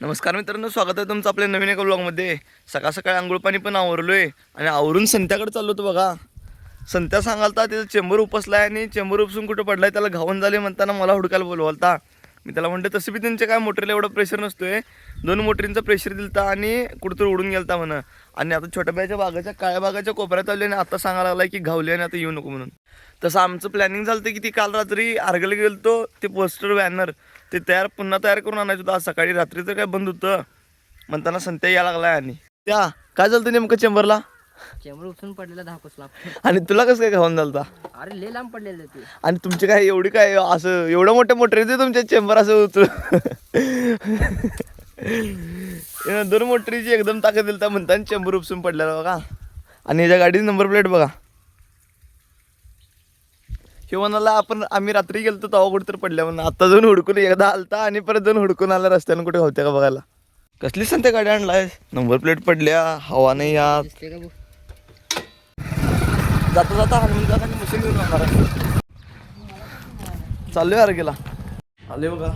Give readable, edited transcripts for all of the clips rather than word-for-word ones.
नमस्कार मित्रांनो, स्वागत आहे तुमचं आपल्या नवीन एका ब्लॉगमध्ये. सकाळ सकाळी आंघोळ पाणी पण आवरलोय आणि आवरून संत्याकडे चाललो होतो बघा. संत्या सांगालता त्याचा चेंबर उपसलाय आणि चेंबर उपसून कुठं पडलाय, त्याला घावन झाले म्हणताना मला हुडकायला बोलवालता. मी त्याला म्हणते तसं बी त्यांच्या काय मोटरीला एवढं प्रेशर नसतोय, 2 मोटरींचा प्रेशर दिलता आणि कुठंतरी उडून गेलता म्हणा. आणि आता छोट्या बाईच्या बागाच्या काळ्या बागाच्या कोपऱ्यात आले आणि आता सांगायला लागलाय की घावली आणि आता येऊ नको म्हणून. तसं आमचं प्लॅनिंग झालं की ती काल रात्री आरगल गेलतो, ते पोस्टर बॅनर ते पुन्हा तयार करून आणायचं होतं. आज सकाळी रात्रीचं काय बंद होतं म्हणताना संत्या यायला लागलाय. आणि त्या काय झालं नेमकं चेंबरला चेंबर उपसून पडलेला 10 कोसला. आणि तुला कसं काय घावन झालता? अरे लय लांब पडलेलं ते. आणि तुमचे काय एवढी काय असं एवढं मोठे मोटर येते तुमच्या चेंबर असं उचल 2 मोटरीची एकदम ताकद दिलता म्हणताना चेंबर उपसून पडलेला बघा. आणि याच्या गाडीची नंबर प्लेट बघा. शिवनाला आम्ही रात्री गेलतो तेव्हा कुठं तर पडल्या म्हणून. आता जाऊन हुडकून एकदा आलता आणि परत जाऊन हुडकून आला रस्त्यानं कुठे होत्या का बघायला. कसली संत्या गाडी आणलाय, नंबर प्लेट पडल्या, हवा नाही यात. दिसते का बघ? जाता जाता हनुमान जाता मशीन घेऊन जाणार आहे. चाललोय यार गेला आले बघा.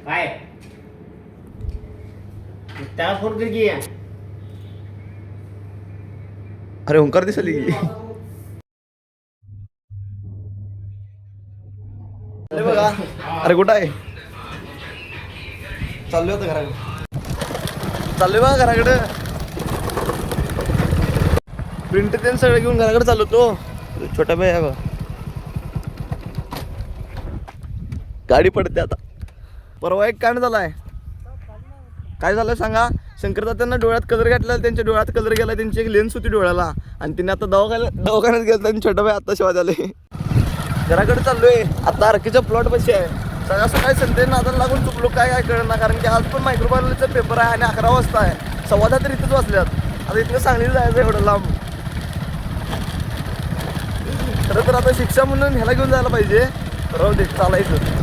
काय त्या फोन की अरे ओंकार दिसली की अरे बघा. अरे कुठं आहे? चाललोय होतं घराकडे. चाललोय बघा घराकडे. प्रिंट ते सगळं घेऊन घराकडे चाललो तो. छोटा बाई आहे बघा. गाडी पडते आता. परवा एक कांड झालाय. काय झालं सांगा? शंकरदा त्यांना डोळ्यात कलर घातला, त्यांच्या डोळ्यात कलर गेला, त्यांची एक लेन्स होती डोळ्याला आणि तिने आता दवाखान्यात गेला आणि छोटा बाई आता शिवाय झाले. घराकडे चाललोय आता. आरकेच्या प्लॉट पाशी आहे. सगळ्या सकाळी संते नादाला लागून चुकलो काय कळणार, कारण की आज पण मायक्रोबायोलॉजीचा पेपर आहे आणि 11 वाजता आहे. 10:15 तर इथंच वाचल्यात. आता इथनं सांगलीला जायचं एवढं लांब. खरं तर आता शिक्षा म्हणून ह्याला घेऊन जायला पाहिजे. राहू दे, चालायचं.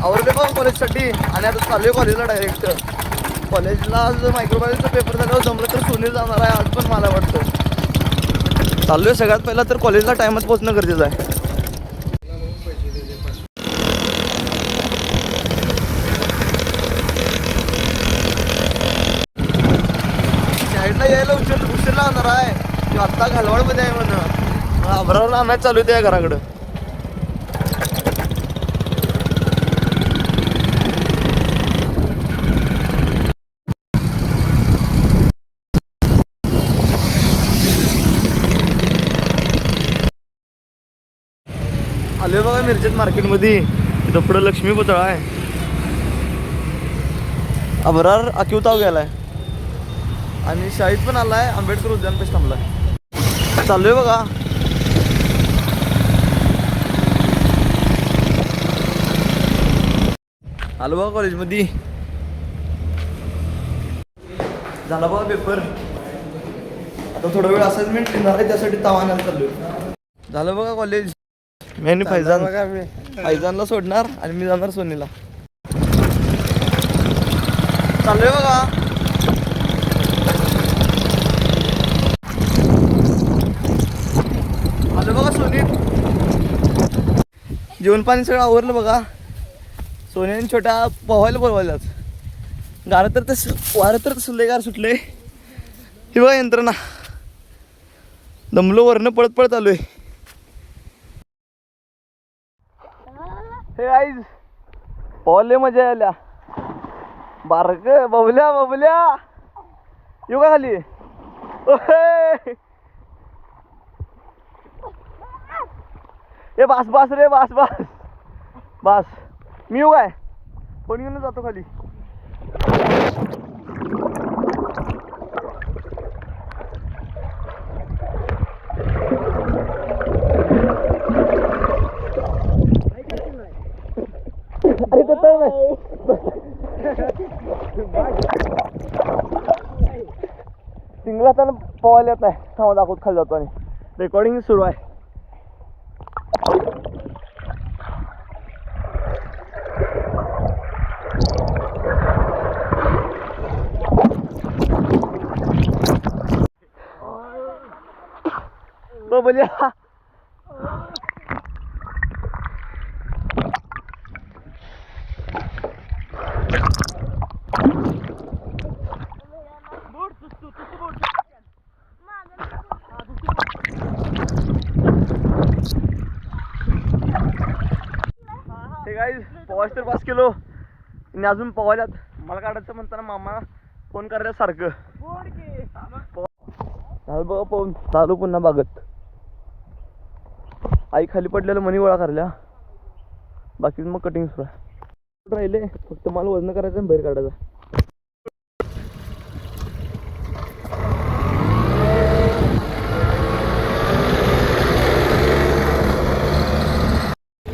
आवडले पण कॉलेजसाठी आणि आता चालू कॉलेजला डायरेक्ट. कॉलेजला आज मायक्रोबायोलॉजीचा पेपर झाल्यावर जमलं तर सोनी जाणार आहे आज पण मला वाटतं. चालू आहे सगळ्यात पहिला तर कॉलेजला टायमात पोहोचणं गरजेचं आहे. शाळेला यायला उशीर लागणार आहे. आत्ता घालवाडमध्ये आहे म्हणून आभरावर आणायला चालू आहे त्या घराकडं. आले बघा मिरजेत मार्केटमध्ये. इथं पुढं लक्ष्मी पुतळा आहे. अबरार अकिवताव गेलाय आणि शाळेत पण आलाय. आंबेडकर उद्यान पेश थांबलाय. चाललोय बघा. आलो बघा कॉलेजमध्ये. झाला बघा पेपर. आता थोडा वेळ असाइनमेंट लिहिणार आहे, त्यासाठी ताव आणायला चाललोय. झालं बघा कॉलेज. मी आणि फैजानला सोडणार आणि मी जाणार सोनीला. चाललोय बघा. आलो बघा सोनी. जेवण पाणी सगळं आवरलं बघा. सोनी आणि छोट्या पोहायला बोलवायलाच. वारं तर तसं लय गार सुटलंय. ही बघा यंत्रणा. दमलो वरनं पळत पळत आलोय. हे आईज पोहले मजा आल्या. बारक बबल्या येऊ का खाली? ए बास रे बास. मी येऊ काय? फोन घेऊन जातो खाली. अरे सिंगल हातानं पोहायला येत नाही. थांबा दाखवत खाली जातो आणि रेकॉर्डिंग सुरू आहे. बबल्या काय पवायच तर पास केलो आणि अजून पवायल्यात. मला काढायचं म्हणताना मामा फोन करायला सारखं चालू बघा पाहून चालू पुन्हा बागत. आई खाली पडलेलं मनी गोळा करल्या. बाकी मग कटिंग सुरू राहिले. फक्त मला वजन करायचं आणि बाहेर काढायचं.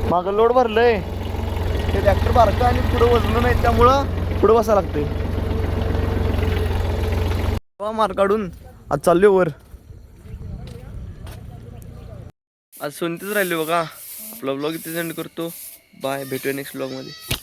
मागं लोड भरलंय. ते ट्रॅक्टर बारकं आणि पुढं वजन नाही त्यामुळं पुढं बसायला लागतंय. मार काढून आज चाललोय वर. आज सुनतीच राहिली बघा. आपला ब्लॉग इथे सेंड करतो. बाय, भेटूया नेक्स्ट ब्लॉगमध्ये.